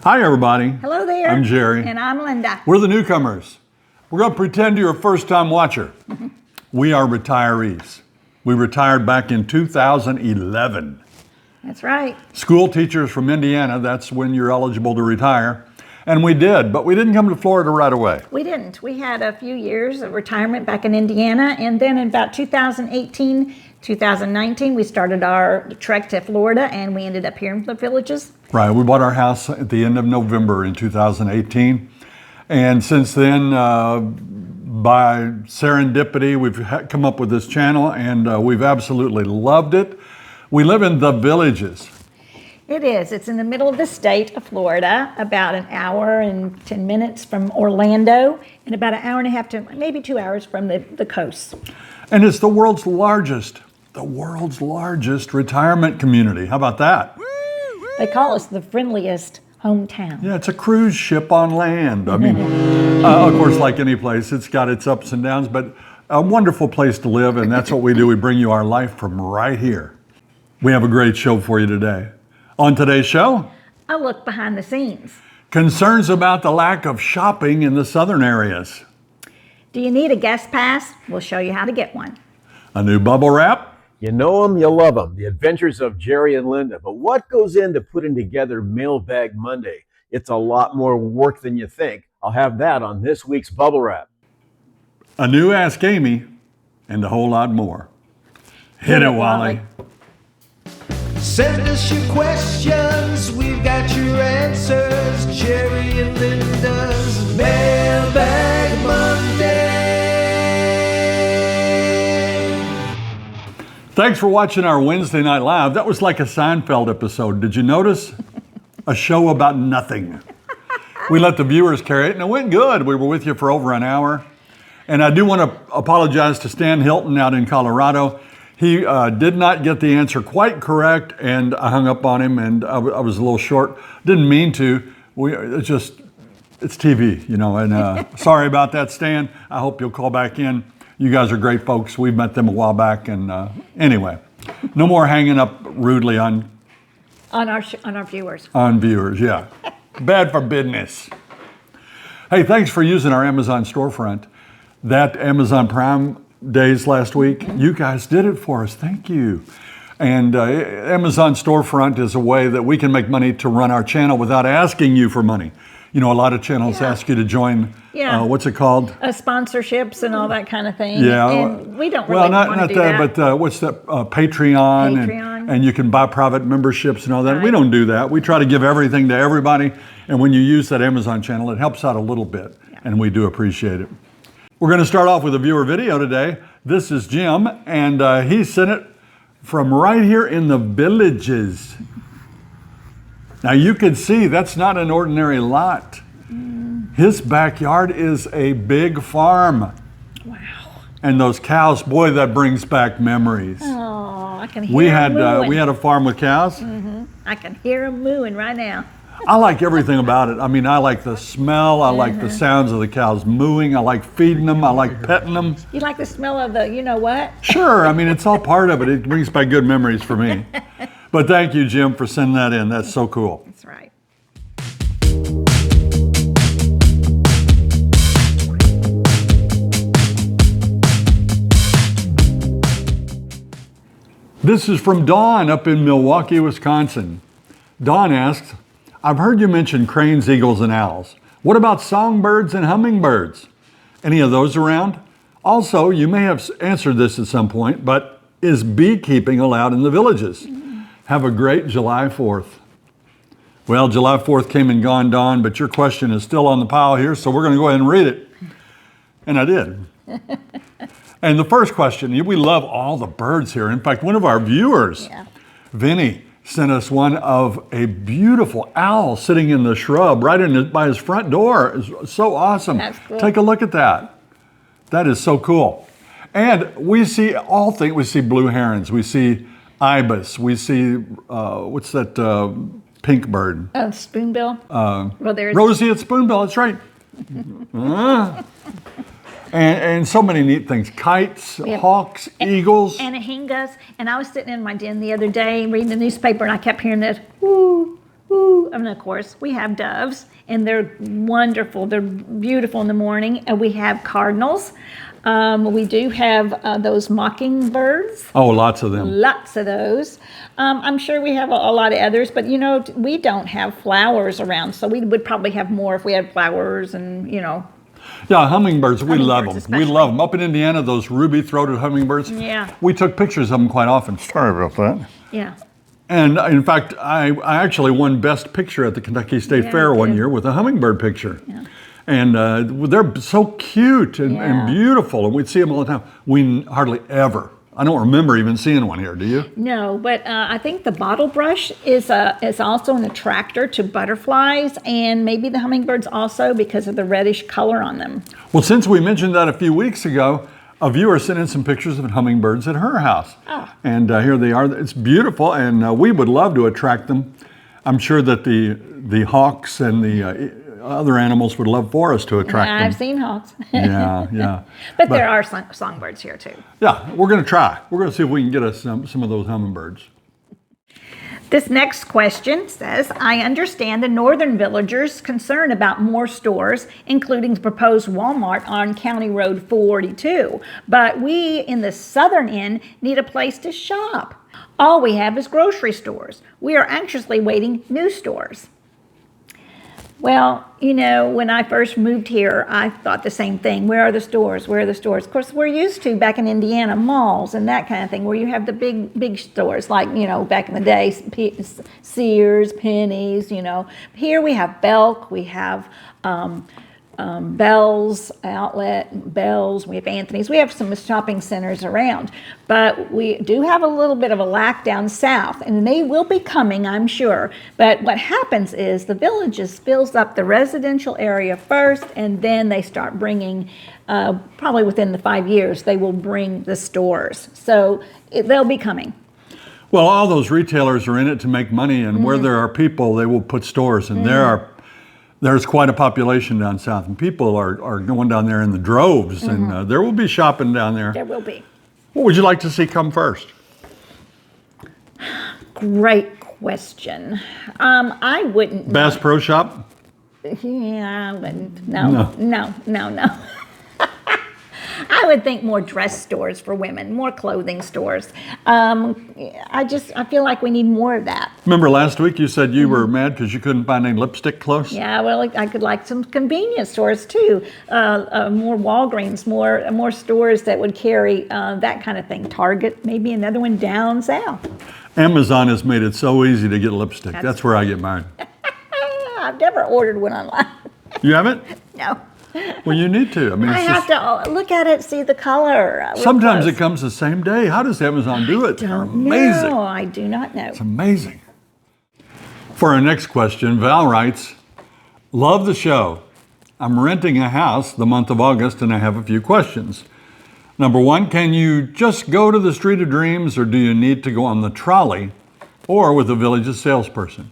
Hi, everybody. Hello there. I'm Jerry. And I'm Linda. We're the Newcomers. We're going to pretend you're a first-time watcher. We are retirees. We retired back in 2011. That's right. School teachers from Indiana, that's when you're eligible to retire. And we did, but we didn't come to Florida right away. We didn't. We had a few years of retirement back in Indiana, and then in about 2018, 2019, we started our trek to Florida, and we ended up here in the Villages. Right, we bought our house at the end of November in 2018. And since then, by serendipity, we've come up with this channel, and we've absolutely loved it. We live in the Villages. It is. It's in the middle of the state of Florida, about an hour and 10 minutes from Orlando, and about an hour and a half to maybe 2 hours from the coast. And it's the world's largest retirement community. How about that? They call us the friendliest hometown. Yeah, it's a cruise ship on land. I mean, of course, like any place, it's got its ups and downs, but a wonderful place to live, and that's what we do. We bring you our life from right here. We have a great show for you today. On today's show, A look behind the scenes. Concerns about the lack of shopping in the southern areas. Do you need a guest pass? We'll show you how to get one. A new bubble wrap. You know them, you love them. The adventures of Jerry and Linda. But what goes into putting together Mailbag Monday? It's a lot more work than you think. I'll have that on this week's Bubble Wrap. A new Ask Amy, and a whole lot more. Hit it, Wally. Send us your questions, we've got your answers. Jerry and Linda's Mailbag Monday. Thanks for watching our Wednesday Night Live. That was like a Seinfeld episode. Did you notice? A show about nothing. We let the viewers carry it, and it went good. We were with you for over an hour. And I do want to apologize to Stan Hilton out in Colorado. He did not get the answer quite correct, and I hung up on him, and I was a little short. Didn't mean to. It's TV, you know, and sorry about that, Stan. I hope you'll call back in. You guys are great folks. We've met them a while back, and anyway, no more hanging up rudely on our viewers. On viewers, yeah. Bad for business. Hey, thanks for using our Amazon storefront. That Amazon Prime days last week, you guys did it for us. Thank you. And Amazon storefront is a way that we can make money to run our channel without asking you for money. You know, a lot of channels ask you to join, what's it called? Sponsorships and all that kind of thing. Yeah. And we don't really want to do that. But what's that? Patreon. And you can buy private memberships and all that. Right. We don't do that. We try to give everything to everybody. And when you use that Amazon channel, it helps out a little bit. Yeah. And we do appreciate it. We're going to start off with a viewer video today. This is Jim, and he sent it from right here in the Villages. Now you can see that's not an ordinary lot. His backyard is a big farm. Wow. And those cows, boy, that brings back memories. Oh, I can hear them mooing. We had a farm with cows. Mm-hmm. I can hear them mooing right now. I like everything about it. I mean, I like the smell. I like the sounds of the cows mooing. I like feeding them. I like petting them. You like the smell of the you know what? Sure. I mean, it's all part of it. It brings back good memories for me. But thank you, Jim, for sending that in. That's so cool. That's right. This is from Dawn up in Milwaukee, Wisconsin. Dawn asks, I've heard you mention cranes, eagles, and owls. What about songbirds and hummingbirds? Any of those around? Also, you may have answered this at some point, but is beekeeping allowed in the Villages? Have a great July 4th. Well, July 4th came and gone, Dawn, but your question is still on the pile here, so we're going to go ahead and read it. And I did. And the first question, we love all the birds here. In fact, one of our viewers, Vinny, sent us one of a beautiful owl sitting in the shrub right by his front door. It's so awesome. That's cool. Take a look at that. That is so cool. And we see all things. We see blue herons. We see ibis. We see, what's that pink bird? Spoonbill. Well, there's roseate spoonbill, that's right. And so many neat things. Kites, hawks, eagles. Anahingas. And I was sitting in my den the other day reading the newspaper, and I kept hearing this, woo, Ooh, and of course, we have doves, and they're wonderful. They're beautiful in the morning. And we have cardinals. We do have those mockingbirds. Oh, lots of them. Lots of those. I'm sure we have a lot of others, but we don't have flowers around, so we would probably have more if we had flowers and, Yeah, hummingbirds, we love them. Hummingbirds We love them. Up in Indiana, those ruby-throated hummingbirds. Yeah. We took pictures of them quite often. Sorry about that. Yeah. And in fact, I actually won Best Picture at the Kentucky State Yeah, Fair you one did. year with a hummingbird picture. Yeah. And they're so cute and Yeah. beautiful, and we'd see them all the time. We hardly ever, I don't remember even seeing one here, do you? No, but I think the bottle brush is also an attractor to butterflies, and maybe the hummingbirds also because of the reddish color on them. Well, since we mentioned that a few weeks ago, a viewer sent in some pictures of hummingbirds at her house. Oh. And here they are. It's beautiful, and we would love to attract them. I'm sure that the hawks and the other animals would love for us to attract them. I've seen hawks. Yeah. But there are songbirds here too. Yeah, we're going to try. We're going to see if we can get us some of those hummingbirds. This next question says, I understand the northern villagers' concern about more stores, including the proposed Walmart on County Road 442. But we in the southern end need a place to shop. All we have is grocery stores. We are anxiously waiting new stores. Well, when I first moved here, I thought the same thing. Where are the stores? Where are the stores? Of course, we're used to, back in Indiana, malls and that kind of thing, where you have the big stores, like, back in the day, Sears, Penny's, Here we have Belk, we have Bell's Outlet, Bell's, we have Anthony's. We have some shopping centers around, but we do have a little bit of a lack down south, and they will be coming, I'm sure. But what happens is the villages fills up the residential area first, and then they start bringing, probably within the 5 years, they will bring the stores. So they'll be coming. Well, all those retailers are in it to make money, and where there are people, they will put stores, and there's quite a population down south, and people are going down there in the droves, and there will be shopping down there. There will be. What would you like to see come first? Great question. I wouldn't. Bass Pro Shop? Yeah, I wouldn't. No. I would think more dress stores for women, more clothing stores. I feel like we need more of that. Remember last week you said you were mad because you couldn't find any lipstick close? Yeah, well, I could like some convenience stores too. More Walgreens, more stores that would carry that kind of thing. Target, maybe another one down south. Amazon has made it so easy to get lipstick. That's where I get mine. I've never ordered one online. You haven't? No. Well, you need to. I mean, I have to look at it, see the color. real sometimes close. it comes the same day. How does Amazon do it? They're Don't amazing. know. I do not know. It's amazing. For our next question, Val writes, love the show. I'm renting a house the month of August and I have a few questions. Number one, can you just go to the Street of Dreams or do you need to go on the trolley or with the village's salesperson?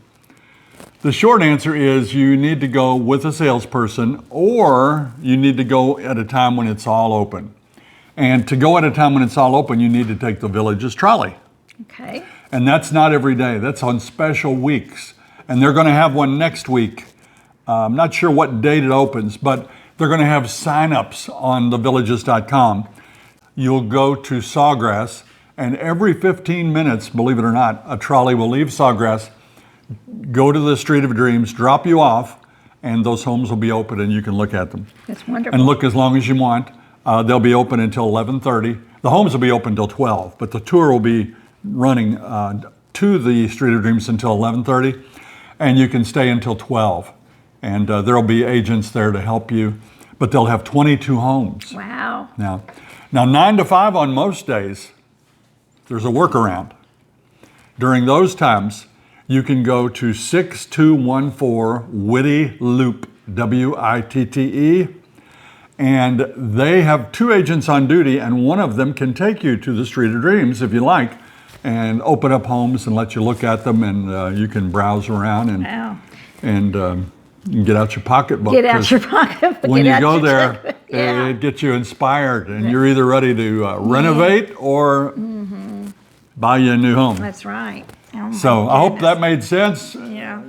The short answer is you need to go with a salesperson or you need to go at a time when it's all open. And to go at a time when it's all open, you need to take the village's trolley. Okay. And that's not every day. That's on special weeks. And they're going to have one next week. I'm not sure what date it opens, but they're going to have sign-ups on thevillages.com. You'll go to Sawgrass, and every 15 minutes, believe it or not, a trolley will leave Sawgrass, go to the Street of Dreams, drop you off, and those homes will be open and you can look at them. That's wonderful. And look as long as you want. They'll be open until 11:30. The homes will be open until 12, but the tour will be running to the Street of Dreams until 11:30, and you can stay until 12. And there'll be agents there to help you, but they'll have 22 homes. Wow. Now 9 to 5 on most days, there's a workaround. During those times, you can go to 6214 Whitty Loop, WITTE, and they have 2 agents on duty, and one of them can take you to the Street of Dreams if you like, and open up homes and let you look at them, and you can browse around and Wow. and you can get out your pocketbook. Get out 'cause your pocketbook. when get you out go your there, checkbook. Yeah. it gets you inspired, and you're either ready to renovate or buy you a new home. That's right. Oh my So I hope goodness. that made sense. Yeah.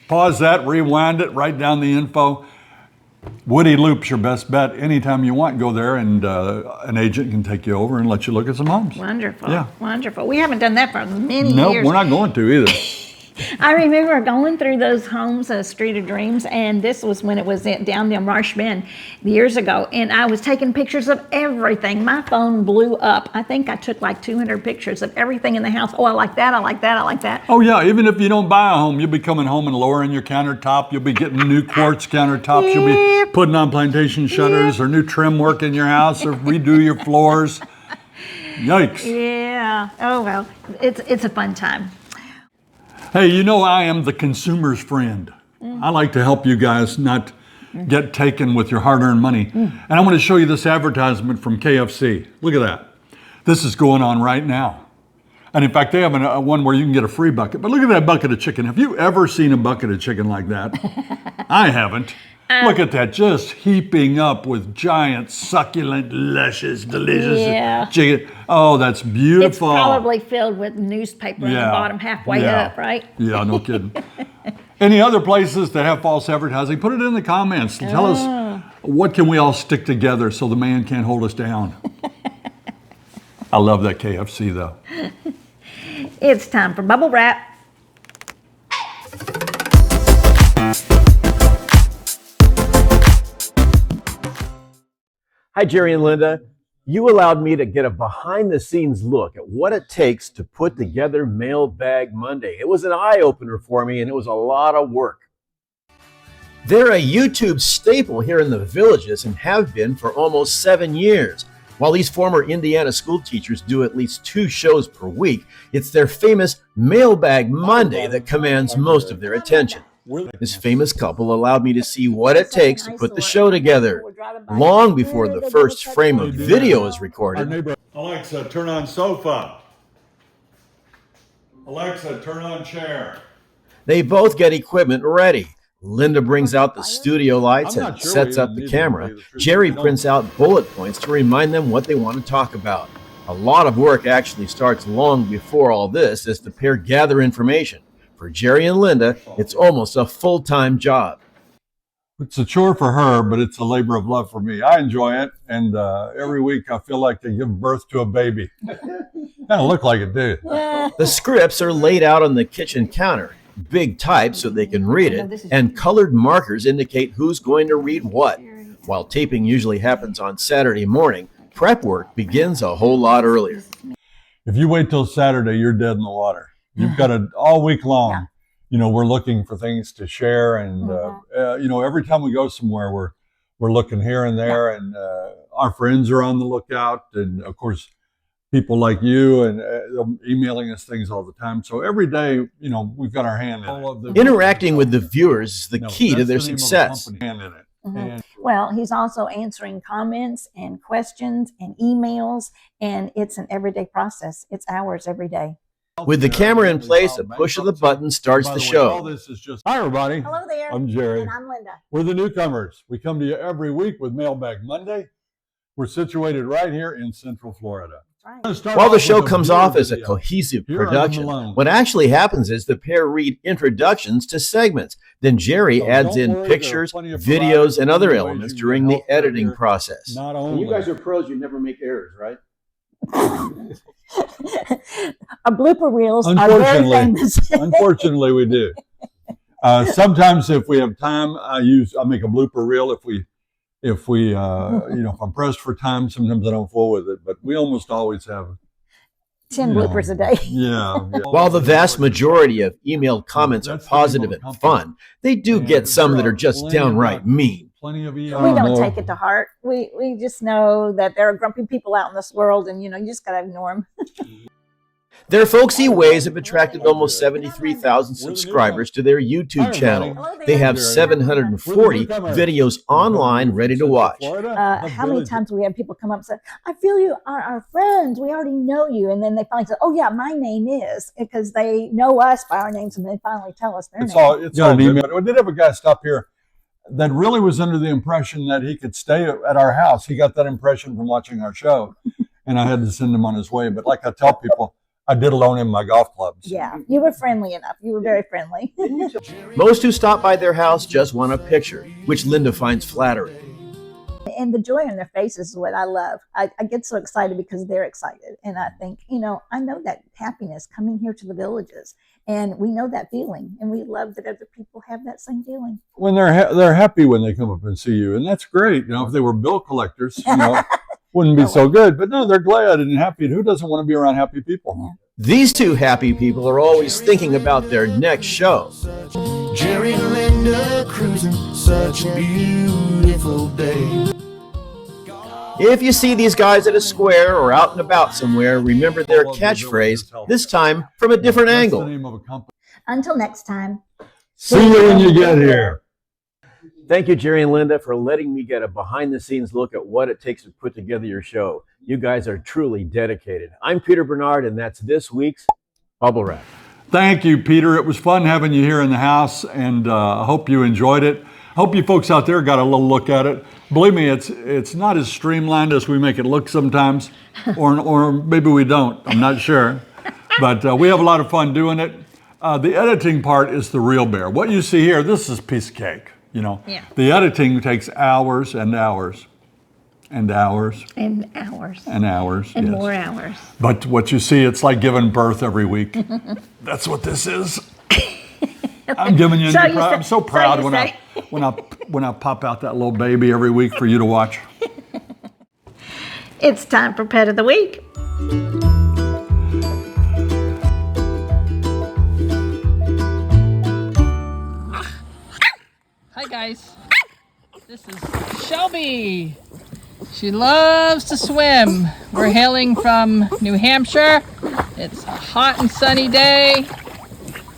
Pause that, rewind it, write down the info. Woody Loop's your best bet. Anytime you want, go there and an agent can take you over and let you look at some homes. Wonderful. Yeah. Wonderful. We haven't done that for many years. Nope, we're not going to either. I remember going through those homes, Street of Dreams, and this was when it was down near Marsh Bend years ago, and I was taking pictures of everything. My phone blew up. I think I took like 200 pictures of everything in the house. Oh, I like that, I like that, I like that. Oh yeah, even if you don't buy a home, you'll be coming home and lowering your countertop. You'll be getting new quartz countertops. You'll be putting on plantation shutters or new trim work in your house or redo your floors. Yikes. Yeah. Oh, well, it's a fun time. Hey, you know I am the consumer's friend. I like to help you guys not get taken with your hard-earned money. And I want to show you this advertisement from KFC. Look at that. This is going on right now. And in fact, they have one where you can get a free bucket. But look at that bucket of chicken. Have you ever seen a bucket of chicken like that? I haven't. Look at that, just heaping up with giant, succulent, luscious, delicious chicken. Oh, that's beautiful. It's probably filled with newspaper on the bottom halfway up, right? Yeah, no kidding. Any other places that have false advertising, put it in the comments. Tell us, what can we all stick together so the man can't hold us down? I love that KFC, though. It's time for Bubble Wrap. Hi, Jerry and Linda. You allowed me to get a behind-the-scenes look at what it takes to put together Mailbag Monday. It was an eye-opener for me, and it was a lot of work. They're a YouTube staple here in the Villages and have been for almost 7 years. While these former Indiana school teachers do at least 2 shows per week, it's their famous Mailbag Monday that commands most of their attention. This famous couple allowed me to see what it takes to put the show together, long before the first frame of video is recorded. Alexa, turn on sofa. Alexa, turn on chair. They both get equipment ready. Linda brings out the studio lights and sets up the camera. Jerry prints out bullet points to remind them what they want to talk about. A lot of work actually starts long before all this as the pair gather information. For Jerry and Linda, it's almost a full-time job. It's a chore for her, but it's a labor of love for me. I enjoy it, and every week I feel like they give birth to a baby. Kind of look like it, dude. The scripts are laid out on the kitchen counter, big type so they can read it, and colored markers indicate who's going to read what. While taping usually happens on Saturday morning, prep work begins a whole lot earlier. If you wait till Saturday, you're dead in the water. You've got it all week long. Yeah. You know, we're looking for things to share, and you know, every time we go somewhere, we're looking here and there, and our friends are on the lookout, and of course, people like you and emailing us things all the time. So every day, you know, we've got our hand in it. Interacting with the viewers is the key to their success. Well, he's also answering comments and questions and emails, and it's an everyday process. It's hours every day. With the camera in place, a push of the button starts the show. All this is just... Hi, everybody. Hello there. I'm Jerry. And I'm Linda. We're the Newcomers. We come to you every week with Mailbag Monday. We're situated right here in Central Florida. Right. While the show comes off as a cohesive production, what actually happens is the pair read introductions to segments. Then Jerry adds in pictures, videos, and other elements during the editing process. You guys are pros. You never make errors, right? Our blooper reels are very famous. Unfortunately, we do. Sometimes, if we have time, I make a blooper reel. If I'm pressed for time, sometimes I don't fool with it. But we almost always have 10 bloopers a day. Yeah. While the vast majority of emailed comments are positive and fun, they do get some that are just downright mean. We don't take it to heart. We just know that there are grumpy people out in this world, and you just gotta ignore them. Their folksy ways have attracted almost 73,000 subscribers to their YouTube channel. They have 740 videos online ready to watch. How many times we have people come up and say, I feel you are our friends. We already know you. And then they finally say, oh, yeah, my name is, because they know us by our names, and they finally tell us their name. It's all email. We did have a guy stop here that really was under the impression that he could stay at our house. He got that impression from watching our show, and I had to send him on his way. But like I tell people, I did loan him my golf clubs. Yeah, you were friendly enough. You were very friendly. Most who stop by their house just want a picture, which Linda finds flattering. And the joy on their faces is what I love. I get so excited because they're excited. And I think, I know that happiness coming here to the Villages. And we know that feeling. And we love that other people have that same feeling. When they're happy when they come up and see you. And that's great. If they were bill collectors, wouldn't be so good. But no, they're glad and happy. And who doesn't want to be around happy people? These two happy people are always thinking about their next show. Jerry and Linda cruising, such a beautiful day. If you see these guys at a square or out and about somewhere, remember their catchphrase, this time from a different That's angle. the name of a company. Until next time. See you when you get here. Thank you, Jerry and Linda, for letting me get a behind-the-scenes look at what it takes to put together your show. You guys are truly dedicated. I'm Peter Bernard, and that's this week's Bubble Wrap. Thank you, Peter. It was fun having you here in the house, and I hope you enjoyed it. I hope you folks out there got a little look at it. Believe me, it's not as streamlined as we make it look sometimes, or maybe we don't. I'm not sure. But we have a lot of fun doing it. The editing part is the real bear. What you see here, this is a piece of cake. Yeah. The editing takes hours and hours and hours And hours. and hours. And yes. more hours. But what you see, it's like giving birth every week. That's what this is. I'm giving you. I'm so proud when I pop out that little baby every week for you to watch. It's time for Pet of the Week. Hi guys, this is Shelby. She loves to swim. We're hailing from New Hampshire. It's a hot and sunny day.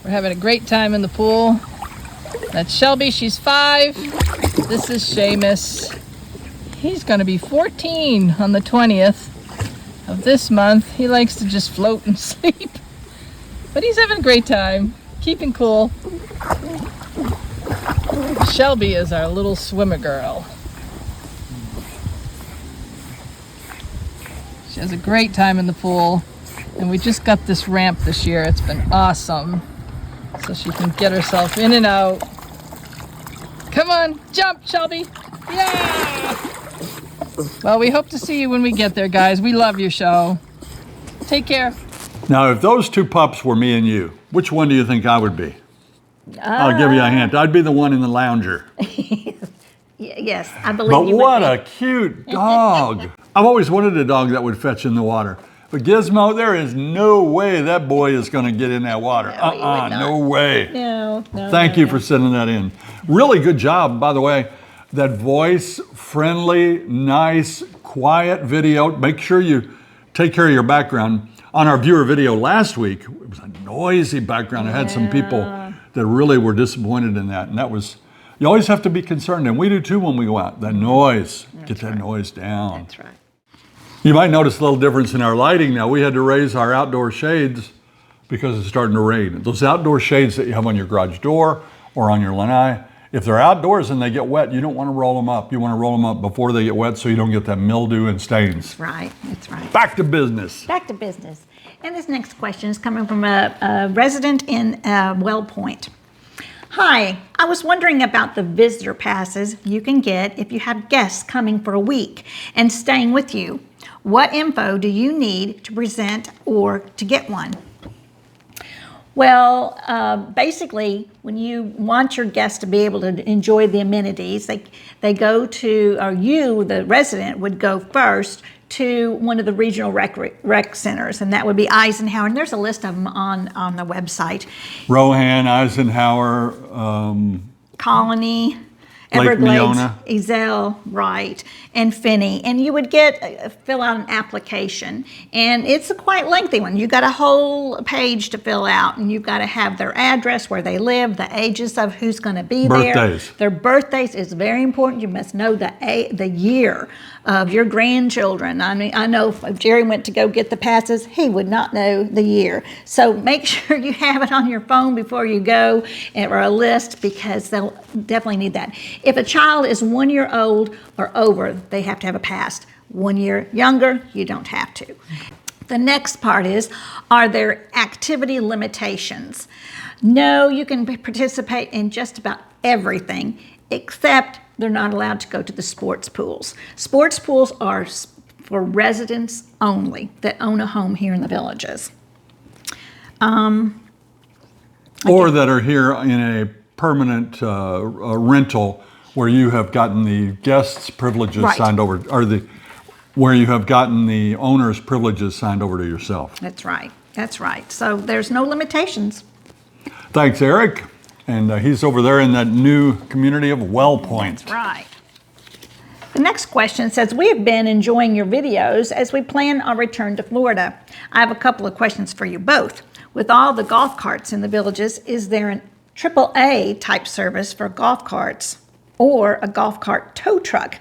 We're having a great time in the pool. That's Shelby, she's 5. This is Seamus. He's gonna be 14 on the 20th of this month. He likes to just float and sleep, but he's having a great time, keeping cool. Shelby is our little swimmer girl. She has a great time in the pool, and we just got this ramp this year. It's been awesome, so she can get herself in and out. Come on, jump, Shelby. Yeah! Well, we hope to see you when we get there, guys. We love your show. Take care. Now, if those two pups were me and you, which one do you think I would be? I'll give you a hint. I'd be the one in the lounger. Yes, I believe But you what would a cute dog. I've always wanted a dog that would fetch in the water. But Gizmo, there is no way that boy is going to get in that water. No, he would not. No way. No. Thank you for sending that in. Really good job, by the way. That voice-friendly, nice, quiet video. Make sure you take care of your background. On our viewer video last week, it was a noisy background. I had some people that really were disappointed in that. And that was, you always have to be concerned. And we do too when we go out. That noise, get that noise down. That's right. You might notice a little difference in our lighting now. We had to raise our outdoor shades because it's starting to rain. Those outdoor shades that you have on your garage door or on your lanai, if they're outdoors and they get wet, you don't want to roll them up. You want to roll them up before they get wet so you don't get that mildew and stains. That's right. Back to business. Back to business. And this next question is coming from a resident in Well Point. Hi, I was wondering about the visitor passes you can get if you have guests coming for a week and staying with you. What info do you need to present or to get one? Well, basically, when you want your guests to be able to enjoy the amenities, they go to, or you, the resident, would go first to one of the regional rec centers, and that would be Eisenhower, and there's a list of them on the website. Rohan, Eisenhower, Colony, Lake Everglades, Meona. Ezel, right, and Finney. And you would fill out an application, and it's a quite lengthy one. You got a whole page to fill out, and you've got to have their address, where they live, the ages of who's going to be there. Birthdays. Their birthdays is very important. You must know the year of your grandchildren. I mean, I know if Jerry went to go get the passes, he would not know the year. So make sure you have it on your phone before you go, or a list, because they'll definitely need that. If a child is 1 year old or over, they have to have a pass. 1 year younger, you don't have to. The next part is, are there activity limitations? No, you can participate in just about everything, except they're not allowed to go to the sports pools. Sports pools are for residents only that own a home here in the villages. Or that are here in a permanent rental where you have gotten the guests' privileges Right. signed over, or where you have gotten the owner's privileges signed over to yourself. That's right. That's right. So there's no limitations. Thanks, Eric. And he's over there in that new community of Well Point. That's right. The next question says, we have been enjoying your videos as we plan our return to Florida. I have a couple of questions for you both. With all the golf carts in the villages, is there an AAA type service for golf carts or a golf cart tow truck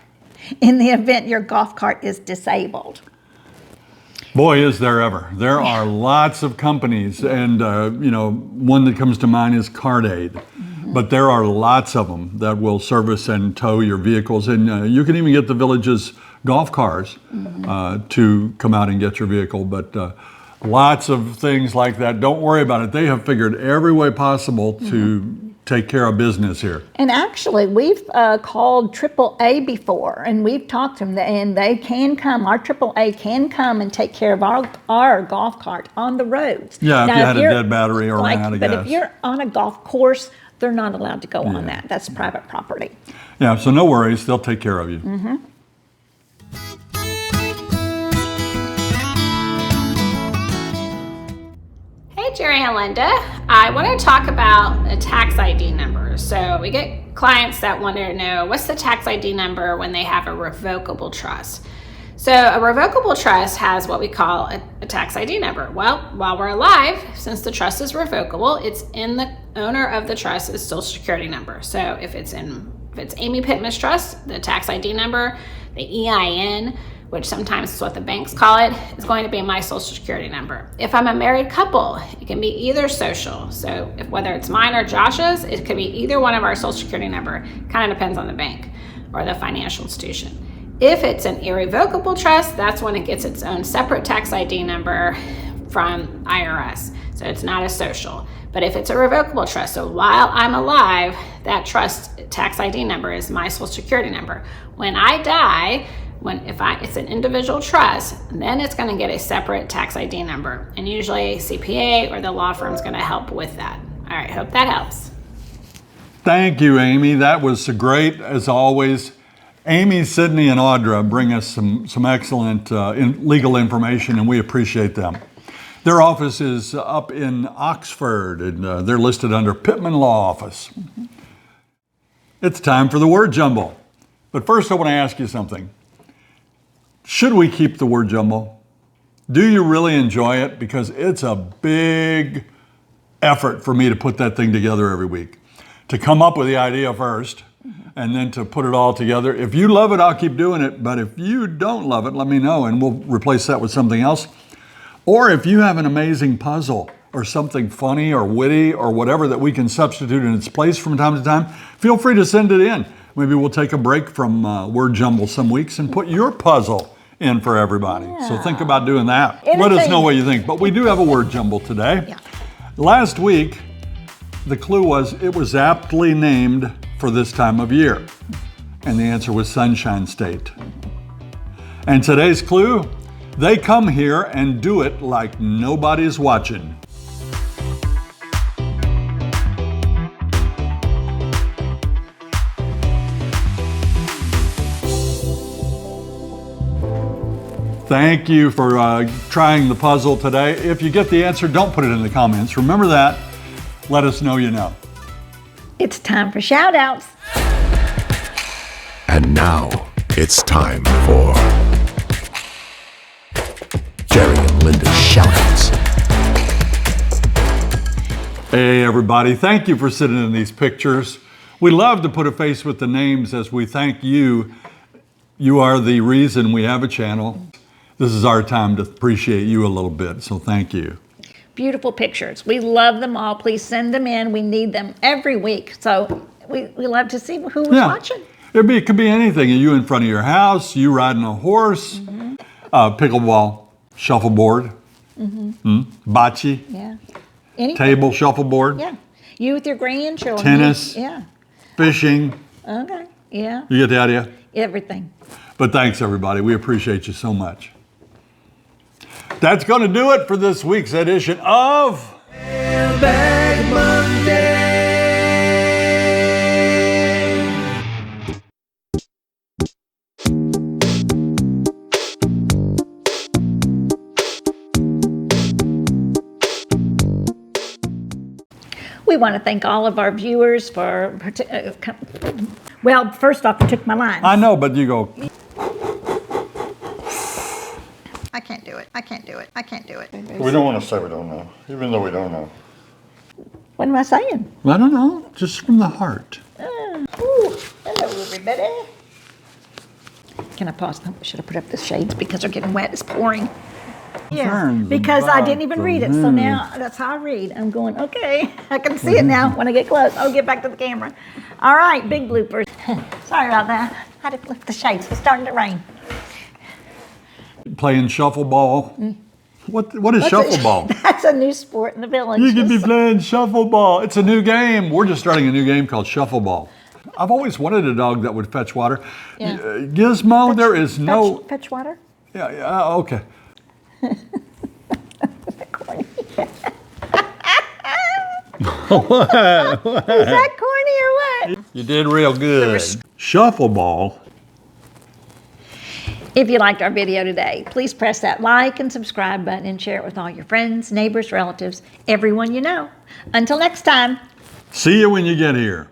in the event your golf cart is disabled? Boy, is there ever. There are lots of companies, and one that comes to mind is Card Aid. But there are lots of them that will service and tow your vehicles, and you can even get the village's golf cars to come out and get your vehicle. But lots of things like that. Don't worry about it. They have figured every way possible to take care of business here. And actually, we've called AAA before, and we've talked to them, and they can come. Our AAA can come and take care of our golf cart on the roads. Yeah, now, if you had a dead battery or ran out of But gas. if you're on a golf course, they're not allowed to go on that. That's private property. Yeah, so no worries. They'll take care of you. Hey, Jerry and Linda. I want to talk about a tax ID number. So we get clients that want to know what's the tax ID number when they have a revocable trust. So a revocable trust has what we call a tax ID number. Well, while we're alive, since the trust is revocable, it's in the owner of the trust's social security number. So if it's Amy Pittman's trust, the tax ID number, the EIN, which sometimes is what the banks call it, is going to be my social security number. If I'm a married couple, it can be either social. So whether it's mine or Josh's, it could be either one of our social security number. Kind of depends on the bank or the financial institution. If it's an irrevocable trust, that's when it gets its own separate tax ID number from IRS. So it's not a social. But if it's a revocable trust, so while I'm alive, that trust tax ID number is my social security number. When I die, it's an individual trust, then it's going to get a separate tax ID number. And usually a CPA or the law firm is going to help with that. All right, hope that helps. Thank you, Amy. That was great, as always. Amy, Sydney, and Audra bring us some excellent legal information, and we appreciate them. Their office is up in Oxford, and they're listed under Pittman Law Office. It's time for the word jumble. But first, I want to ask you something. Should we keep the word jumble? Do you really enjoy it? Because it's a big effort for me to put that thing together every week. To come up with the idea first, and then to put it all together. If you love it, I'll keep doing it. But if you don't love it, let me know, and we'll replace that with something else. Or if you have an amazing puzzle or something funny or witty or whatever that we can substitute in its place from time to time, feel free to send it in. Maybe we'll take a break from word jumble some weeks and put your puzzle in for everybody. So think about doing that. Let us know what you think. But we do have a word jumble today. Yeah. Last week, the clue was it was aptly named for this time of year. And the answer was Sunshine State. And today's clue, they come here and do it like nobody's watching. Thank you for trying the puzzle today. If you get the answer, don't put it in the comments. Remember that. Let us know you know. It's time for shoutouts. And now it's time for Jerry and Linda's shoutouts. Hey everybody, thank you for sitting in these pictures. We love to put a face with the names as we thank you. You are the reason we have a channel. This is our time to appreciate you a little bit, so thank you. Beautiful pictures. We love them all. Please send them in. We need them every week. So we love to see who was watching. It could be anything. You in front of your house, you riding a horse, pickleball. Shuffleboard. Bocce. Yeah. Anything. Table shuffleboard. Yeah. You with your grandchildren. Tennis. Yeah. Fishing. Okay. Yeah. You get the idea? Everything. But thanks, everybody. We appreciate you so much. That's going to do it for this week's edition of Mailbag Monday. We want to thank all of our viewers for, well, first off, you took my line. I know, but you go. I can't do it. I can't do it. I can't do it. We don't want to say we don't know, even though we don't know. What am I saying? I don't know. Just from the heart. Ooh, hello, everybody. Can I pause? Oh, should I put up the shades because they're getting wet? It's pouring. Yeah, Concerns because I about didn't even the read it, so now that's how I read. I'm going, okay, I can see it now when I get close. I'll get back to the camera. All right, big bloopers. Sorry about that. I had to flip the shades. It's starting to rain. Playing shuffleball. What is shuffleball? That's a new sport in the village. You could be playing shuffleball. It's a new game. We're just starting a new game called shuffleball. I've always wanted a dog that would fetch water. Yeah. Gizmo, there is no. Fetch water? Yeah, okay. Is that corny? Is that corny or what? You did real good. Shuffleball. If you liked our video today, please press that like and subscribe button and share it with all your friends, neighbors, relatives, everyone you know. Until next time. See you when you get here.